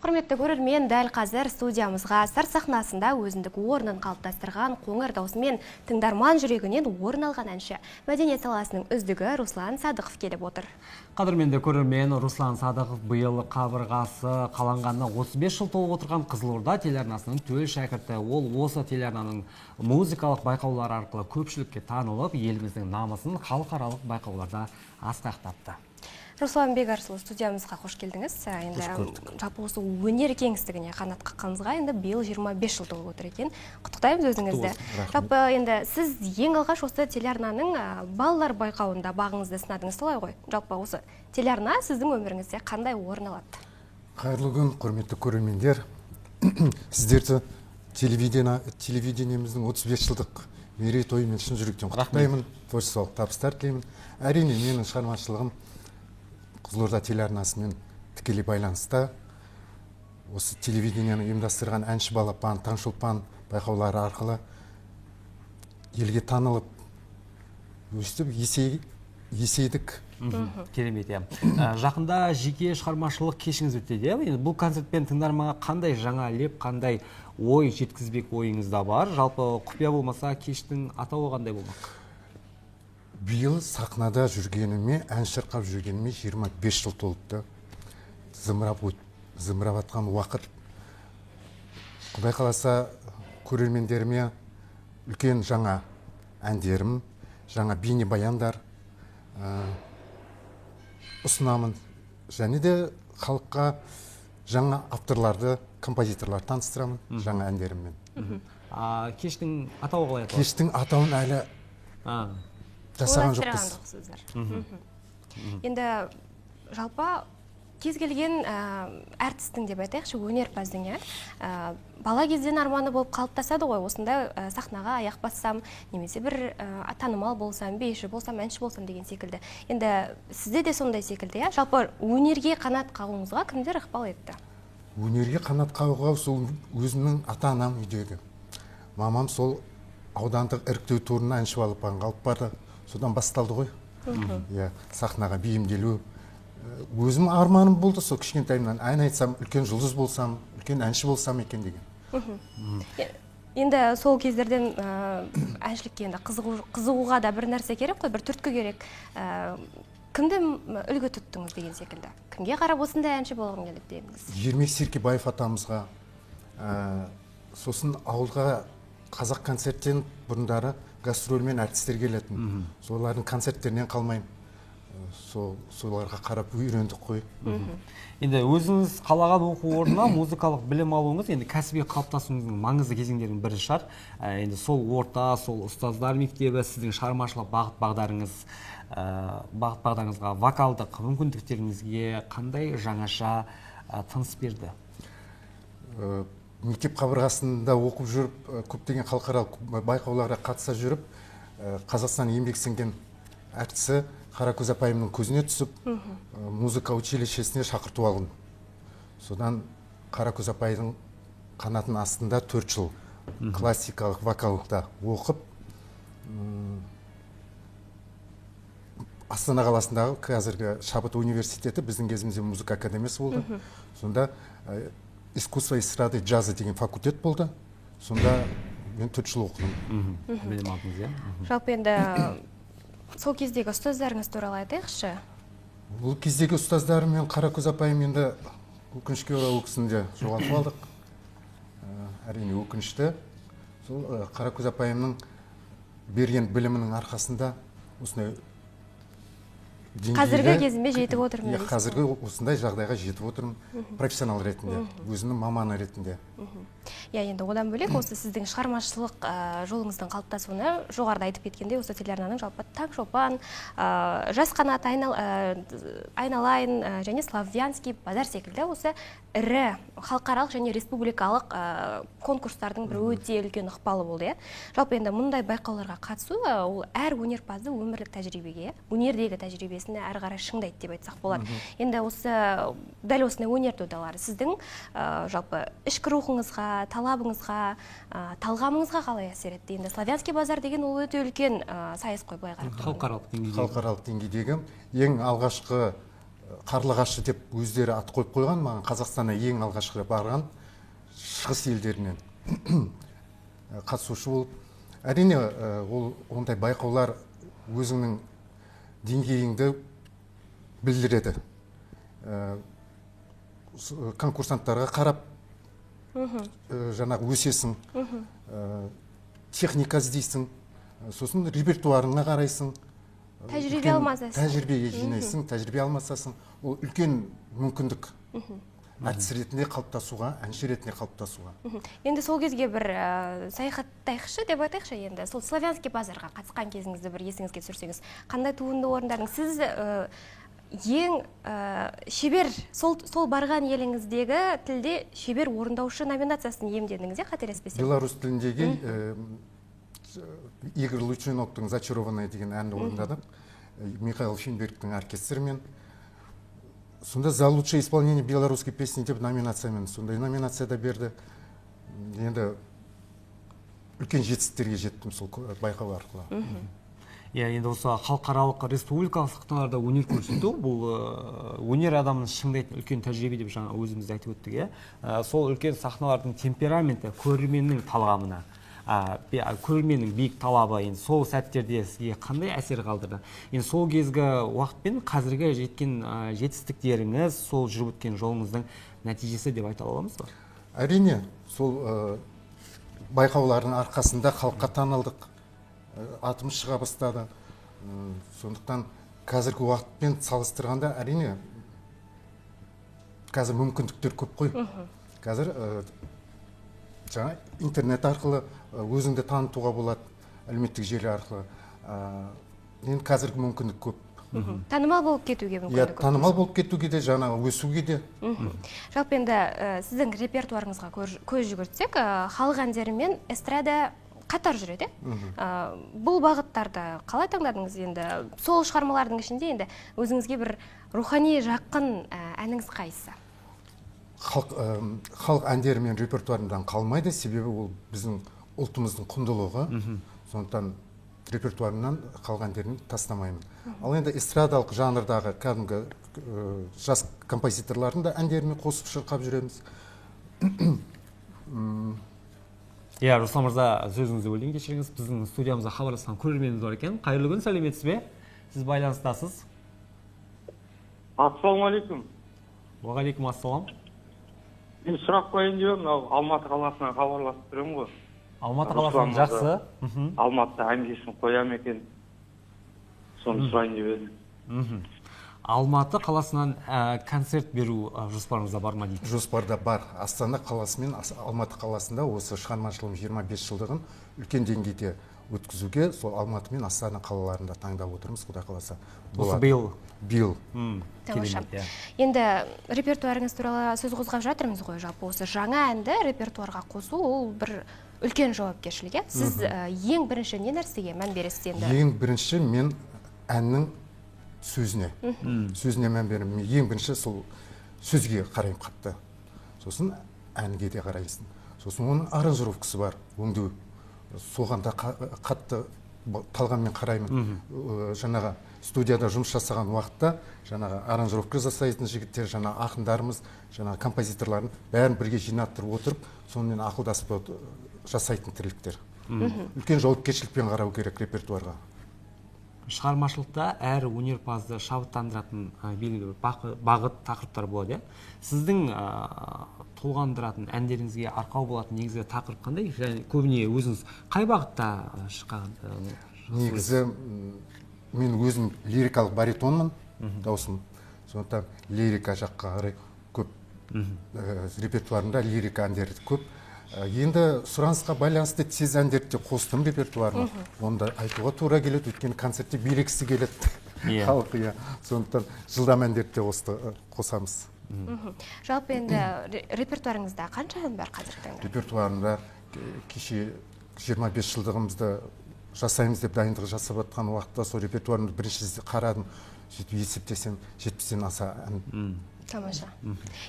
Құрметті көрермен, дәл қазір студиямызға сыр сахнасында өзіндік орнын қалыптастырған қоңыр даусымен тыңдарман жүрегінен орын алған әнші, мәдениет саласының үздігі Руслан Садықов келіп отыр. Қадірменді көрермен, Руслан Садықов биыл қабырғасы қаланғанына 35 жыл толып отырған Қызылорда телеарнасының төл шәкірті. Ол осы телеарнаның музыкалық байқаулары арқылы көпшілікке танылып, еліміздің намысын халықаралық байқауларда асқақтатты. Руслан Бекарсұлы, студиямызға қош келдіңіз. Енді жалпы осы өнер кеңістігіне қанат қаққаныңызға енді биыл 25 жыл толып отыр екен. Құттықтаймыз өзіңізді. Жалпы енді сіз ең алғаш осы телеарнаның балалар байқауында бағыңызды сынадыңыз, солай ғой? Жалпы осы телеарна сіздің өміріңізде қандай орын алады? Қайырлы күн, құрметті көрермендер. Сіздерді телевидениеміздің 35 жылдық мерейтойымен шын жүректен құттықтаймын. Творчестволық табыстар тілеймін. Әрине, менің шығармашылығым Қызылорда телеарнасымен тікелей байланысты. Осы телевидениені ұйымдастырған әнші балапан, таңшолпан байқаулары арқылы елге танылып, өстіп есейдік. Керемет. Жақында жеке шығармашылық кешіңіз өтеді. Бұл концертпен тыңдарманға қандай жаңа леп, қандай ой жеткізбек ойыңызда бар? Жалпы құпия болмаса кештің атауы қандай болмақ? Биыл сахнада жүргеніме, ән шырқап жүргеніме 25 жыл толыпты. Зымырап атқан уақыт. Құдай қаласа көрермендеріме үлкен жаңа әндерім, жаңа бейне баяндар ұсынамын. Және де халыққа жаңа авторларды, композиторлар таныстырамын жаңа әндеріммен. Кештің атауы қалай аталады? Кештің атауын әлі жасаған жоқпыз. Енді жалпы кез келген әртістің деп айтайықшы, өнерпаздың бала кезден арманы болып қалыптасады ғой. Осындай сахнаға аяқ бассам, немесе бір танымал болсам, биші болсам, әнші болсам деген секілді. Енді сізде де сондай секілді, жалпы өнерге қанат қағуыңызға кімдер ықпал етті? Өнерге қанат қағуға сол өзімнің ата-анам үйдегі. Мамам сол аудандық іріктеу турына әнші балапанға алып барды. Содан басталды ғой. Сахнаға бейімделу. Өзім арманым болды, сол кішкентайымнан ән айтсам, үлкен жұлдыз болсам, үлкен әнші болсам екен деген. Енді сол кездерден әншілікке енді қызығуға да бір нәрсе керек қой, бір түрткі керек. Кімді үлгі тұттыңыз деген секілді? Кімге қарап осындай әнші болғым келеді дедіңіз? Ермек Серкебаев атамызға, сосын ауылға қазақ концерттен бұрындары гастрольмен әртістер келетін. Солардың концерттерінен қалмайым. Соларға қарап үйрендік қой. Енді өзіңіз қалаған оқу орнына музыкалық білім алуыңыз енді кәсіби қалыптасуыңыздың маңызды кезеңдерінің бірі шығар. Енді сол орта, сол ұстаздар мектебі сіздің шығармашылық бағыт-бағдарыңызға, вокалдық мүмкіндіктеріңізге қандай жаңаша тыныс берді? Мектеп қабырғасында оқып жүріп, көптеген халықаралық байқауларға қатыса жүріп, Қазақстан еңбек сіңген әртісі Қаракөз апайымның көзіне түсіп, музыка училищесіне шақырту алдым. Содан Қаракөз апайдың қанатын астында 4 жыл классикалық вокалда оқып, Астана қаласындағы қазіргі Шабыт университеті біздің кезімізде музыка академиясы болды. Сонда искусство эстрады джазы деген факультет болды. Сонда мен 4 жыл оқыдым. Білім алдыңыз, Жалпы енді сол кездегі ұстаздарыңыз туралы айтайықшы? Бұл кездегі ұстаздарым мен Қаракөз апайым енді өкінішке орай ол кісінде жоғалтып алдық. Әрине өкінішті. Сол Қаракөз апайымның берген білімінің арқасында осындай қазіргі кезінде жетіп отырмын. Қазіргі осындай жағдайға жетіп отырмын, профессионал ретінде, өзінің маманы ретінде. Енді одан бөлек осы сіздің шығармашылық жолыңыздың қалыптасуына жоғарыда айтып кеткенде осы телеарнаның жалпы Таңшолпан, Жас қанат, Айналайын және Славянский базар секілді осы ірі халықаралық және республикалық конкурстардың бір өте үлкен ықпалы болды. Жалпы енді мұндай байқауларға қатысу ол әр өнерпазды өмірлік тәжірибеге, өнердегі тәжірибесіне әрі қарай шыңдайды деп айтсақ болады. Енді осы дәл осындай өнер додалары сіздің жалпы ішкі рухыңызға, талабыңызға, талғамыңызға қалай әсер етті? Енді Славянский базар деген ол өте үлкен сайыс қой былай қарап. Халықаралық деңгейдегі ең алғашқы қарлығашы деп өздері ат қойып қойған. Маған Қазақстанға ең алғашқы барған шығыс елдерінен қатысушы болып. Әрине ол ондай байқаулар өзіңнің деңгейіңді білдіреді. Конкурсанттарға қарап жаңағы өсесің, техника іздейсің, сосын репертуарыңа қарайсың, Тәжірибе алмасасың. Тәжірибе жинайсың, тәжірибе алмасасың. Ол үлкен мүмкіндік. Әртіс ретінде қалыптасуға, әнші ретінде қалыптасуға. Енді сол кезге бір саяхаттайықшы деп айтайықшы, енді сол славянский базарға қатысқан кезіңізді бір есіңізге түсірсеңіз, қандай туынды орындадыңыз? Сіз ең шебер, сол барған еліңіздегі тілде шебер орындаушы номинациясын иемдендіңіз, қателеспесем? Беларусь тіліндегі Игорь Лучиновтың «Зачарованная» деген әнді орындадық. Михаил Финбергтің оркестрімен. Сонда за лучшее исполнение белорусской песни деп номинациямен сондай номинацияда берді. Енді үлкен жетістіктерге жеттім сол байқау арқылы. Енді осы халықаралық республикалық сахналарда өнер көрсету, бұл өнер адамының шыңдайтын үлкен тәжірибе деп жаңа өзіміз айтып өттік. Сол үлкен сахналардың темпераменті көрерменнің талғамына, көрерменнің биік талабы, енді сол сәттерде сізге қандай әсер қалдырды? Енді сол кезгі уақытпен қазіргі жеткен жетістіктеріңіз, сол жүріп өткен жолыңыздың нәтижесі деп айта аламыз ба? Әрине, сол байқаулардың арқасында халыққа танылдық, атымыз шыға бастады. Сондықтан қазіргі уақытпен салыстырғанда әрине қазір мүмкіндіктер көп қой. Қазір жаңа интернет арқылы өзіңді танытуға болады, әлеуметтік желі арқылы. Енді қазіргі мүмкіндік көп. Танымал болып кетуге мүмкіндік көп. Танымал болып кетуге де, жаңа өсуге де. Жалпы енді сіздің репертуарыңызға көз жүгіртсек, халық әндері мен эстрада қатар жүреді. Бұл бағыттарды қалай таңдадыңыз енді? Сол шығармалардың ішінде енді өзіңізге бір рухани жақын әніңіз қайсысы? Халық әндері мен репертуарымдан қалмайды, себебі ол біздің ұлтымыздың құндылығы. Сондықтан репертуарымнан халық әндерін тастамаймын. Ал енді эстрадалық жанрдағы кәдімгі жас композиторлардың да әндерімен қосып шырқап жүреміз. Руслан мырза, сөзіңізді бөлейін, кешіріңіз. Біздің студиямызда хабарласқан көрерменіміз бар екен. Қайырлы күн, сәлеметсіз бе? Сіз байланыстасыз. Ассалаумалейкум. Уағалейкум ассалам. Мен сұрақ қойын деп, Алматы қаласынан хабарласып тұрамын ғой. Алматы қаласынан жақсы. Алматыда әңгесін қоям екен. Соны сұрайын деп едім. Алматы қаласынан концерт беру жоспарыңызда бар ма дейді? Жоспарда бар. Астана қаласы мен Алматы қаласында осы шығармашылығым 25 жылдығын үлкен деңгейде өткізуге сол Алматы мен Астана қалаларында таңдап отырмыз, Құдай қаласа. Осы биыл? Биыл. Тамаша. Енді репертуарыңыз туралы сөз қозғап жатырмыз ғой, жалпы осы жаңа әнді репертуарға қосу ол бір үлкен жауапкершілік. Сіз ең бірінші не нәрсеге мән бересіз енді? Ең бірінші мен әннің сөзіне мән беремін. Ең бірінші сол сөзге қараймын қатты. Сосын әнге де қарайсың. Сосын оның аранжировкасы бар, өңдеу. Соған да қатты талғаммен қараймын. Жаңағы студияда жұмыс жасаған уақытта жаңағы аранжировка жасайтын жігіттер, жаңағы ақындарымыз, жаңағы композиторларын бәрін бірге жинаттырып отырып, сонымен ақылдасып жасайтын тірліктер. Үлкен жауапкершілікпен қарау керек репертуарға. Шығармашылықта әр өнерпазды шабыттандыратын белгілі бағыт тақырыптар болады. Сіздің толғандыратын әндеріңізге арқау болатын негізгі тақырып қандай? Көбіне өзіңіз қай бағытта шыққан? Негізі мен өзім лирикалық баритонмын, даусым. Сондықтан лирика жаққа қарай көп, репертуарымда лирика әндері көп. Енді сұранысқа байланысты тез әндерді қостым репертуарыма. Онда айтуға тура келеді, өйткені концертте билегісі келеді халық. Сондықтан жылдам әндерді қосамыз. Жалпы енді репертуарыңызда қанша ән бар қазіргі таңда? Репертуарымда кеше 25 жылдығымызды жасаймыз деп дайындық жасап жатқан уақытта сол репертуарымды бірінші қарадым, есептесем 70-тен аса ән. Тамаша.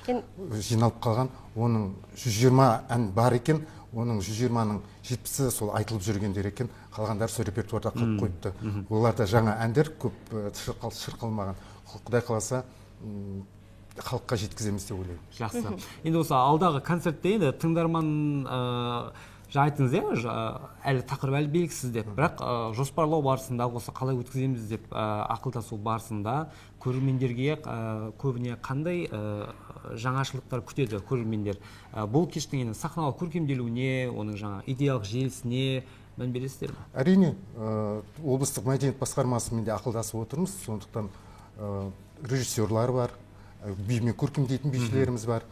Жиналып қалған, оның 120 ән бар екен, оның 120-ның 70-і сол айтылып жүргендер екен, қалғандар сол репертуарда қалып қойыпты. Оларда жаңа әндер көп шырқалмаған. Құдай қаласа халыққа жеткіземіз деп ойлаймын. Жақсы. Енді осы алдағы концертте енді тыңдарман жаңа айттыңыз әлі тақырып әлі белгісіз деп, бірақ жоспарлау барысында осы қалай өткіземіз деп ақылдасу барысында көрермендерге көбіне қандай жаңашылдықтар күтеді көрермендер? Бұл кештің енді сахналық көркемделуіне, оның жаңа идеялық желісіне мән бересіздер ме? Әрине, облыстық мәдениет басқармасымен де ақылдасып отырмыз, сондықтан режиссерлар бар, бимен көркемдейтін бишілеріміз бар.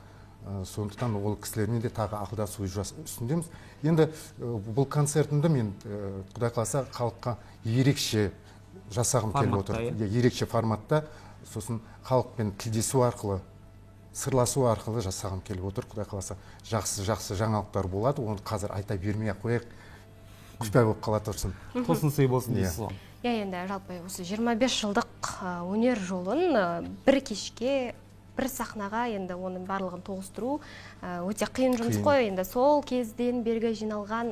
Сондықтан ол кісілермен де тағы ақылдасу үстіндеміз. Енді бұл концертімді мен құдай қаласа халыққа ерекше жасағым келіп отыр. Ерекше форматта, сосын халықпен тілдесу арқылы, сырласу арқылы жасағым келіп отыр. Құдай қаласа жақсы жаңалықтар болады. Оны қазір айта бермей-ақ қояйық. Күпә болып қала тұрсын. Тосын сый болсын дейсіз ғой. Енді жалпы осы 25 жылдық өнер жолын бір кешке, бір сахнаға енді оның барлығын тоғыстыру өте қиын жұмыс қой. Енді сол кезден бергі жиналған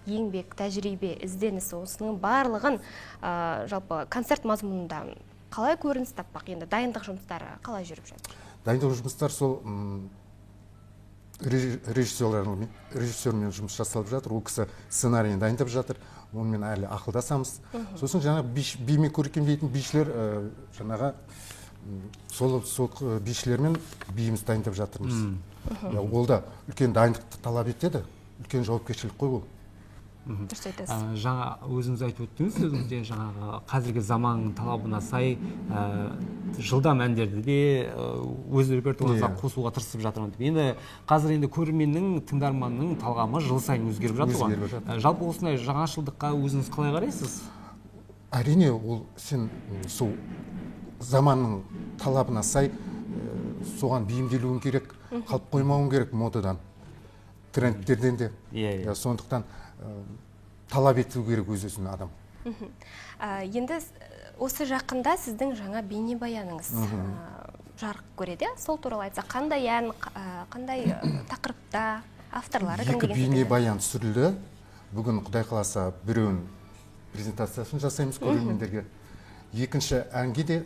еңбек, тәжірибе, ізденіс осының барлығын жалпы концерт мазмұнында қалай көрініс таппақ? Енді дайындық жұмыстары қалай жүріп жатыр? Дайындық жұмыстар сол режиссермен жұмыс жасалып жатыр. Ол кісі сценарийін дайындап жатыр. Онымен әлі ақылдасамыз. Сосын жаңа бимен көркемдейтін бишілер жаңаға сол бишілермен биіміз дайындап жатырмыз. Ол да үлкен дайындықты талап етеді. Үлкен жауапкершілік қой бұл. Дұрыс айтасыз. Жаңа өзіңіз айтып өттіңіз, өзіңізде жаңағы қазіргі заман талабына сай жылдам әндерді де өз репертуарыңызға қосуға тырысып жатырмын деп. Енді қазір енді көрерменнің, тыңдарманның талғамы жыл сайын өзгеріп жатыр ғой. Жалпы осындай жаңашылдыққа өзіңіз қалай қарайсыз? Әрине, ол сен сол заманның талабына сай соған бейімделуің керек, қалып қоймауың керек модадан, трендтерден де. Сондықтан талап ету керек өз-өзіне адам. Енді осы жақында сіздің жаңа бейнебаяныңыз жарық көреді. Сол туралы айтса, қандай ән, қандай тақырыпта, авторлары кім деген? Екі бейнебаян түсірілді. Бүгін құдай қаласа біреуін презентациясын жасаймыз көрермендерге. Екінші әнге де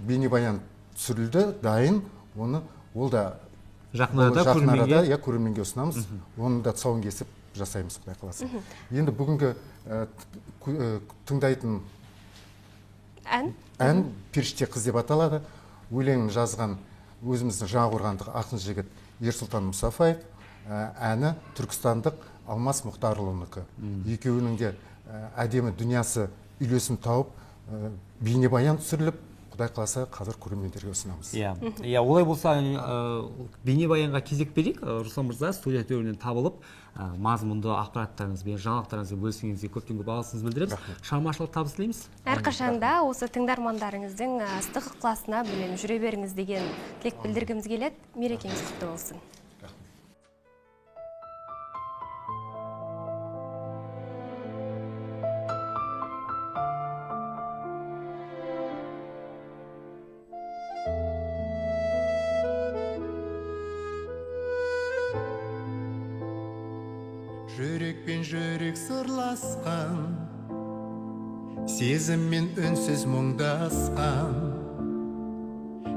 бейнебаян түсірілді, дайын. Ол да жақын арада көрерменге ұсынамыз. Оны да тұсауын кесіп жасаймыз құдай қаласа. Енді бүгінгі тыңдайтын ән «Періште қыз» деп аталады. Өлеңін жазған өзіміздің Жаңақорғандық ақын жігіт Ерсұлтан Мұсафаев, әні түркістандық Алмас Мұхтарұлынікі. Екеуінің де әдемі дүниясы үйлесім тауып, бейнебаян түсіріліп, құдай қаласа қазір көрермендерге ұсынамыз. Олай болса, бейнебаянға кезек берейік. Руслан мырза студия төрінен табылып, мазмұнды ақпараттарыңызбен, жаңалықтарыңызбен бөлісіңізге көптен көп алғысымызды білдіріп, шығармашылық табыс тілейміз. Әрқашанда осы тыңдармандарыңыздың ыстық ықыласына жүре беріңіз деген тілек білдіргіміз келеді. Мерекеңіз құтты болсын. Жүрекпен жүрек сырласқан, сезіммен үнсіз мұңдасқан,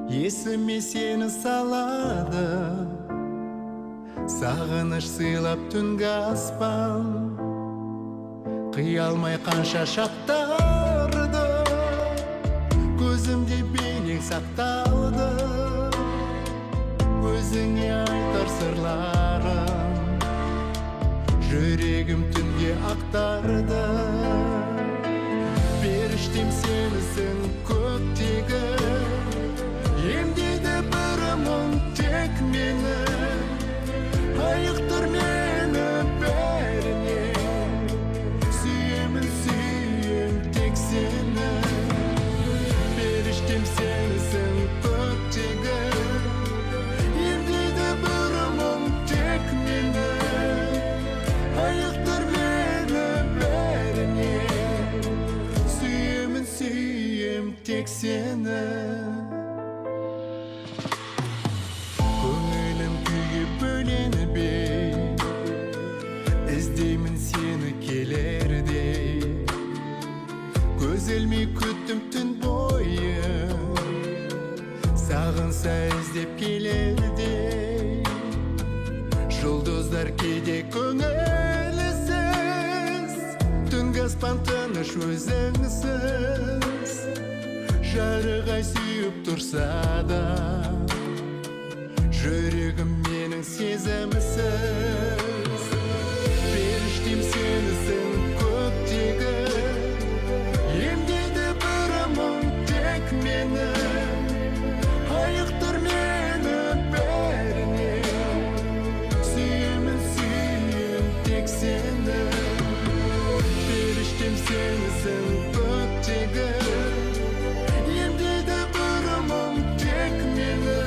есіме сені салады, сағыныш сыйлап түнгі аспан. Қия алмай қанша шақтарды, көзімде бейнең сақталды, өзіңе айтар сырларым. Жүрегім түнге ақтарды, періштем сенісің көктегі, емдейді бір мұң тек мені, айықтыр мені бәрінен, сүйемін сүйем тек сені, періштем сенісің көктегі, емдейді бір мұң тек мені, айықтыр мені бәрінен, сүйемін сүйем тек сені. Көңілім болар кейде көңілсіз, түнгі аспан тыныш өзіңсіз, жарығай сүйіп тұрса да, жүрегім менің сезімсіз. Періштем сенісің көктегі, емдейді бір мұң тек мені, айықтыр мені бәрінен, сүйемін сүйем тек сені. Періштем сенісің көктегі, емдейді бір мұң тек мені,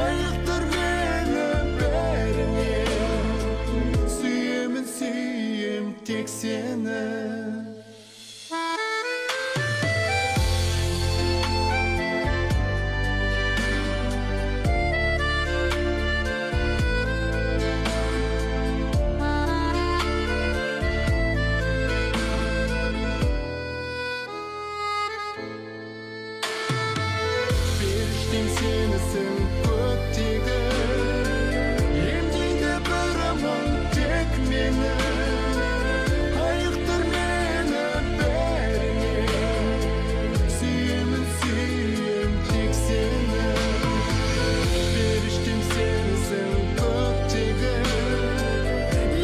айықтыр мені бәрінен, сүйемін сүйем тек сені. Періштем сенісің көктегі, емдейді бір мұң тек мені, айықтыр мені бәрінен, сүйемін сүйем тек сені. Періштем сенісің көктегі,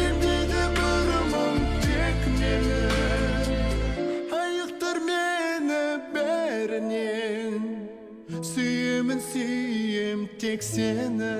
емдейді бір мұң тек мені, айықтыр мені бәрінен, сүйемін сүйем тек сені.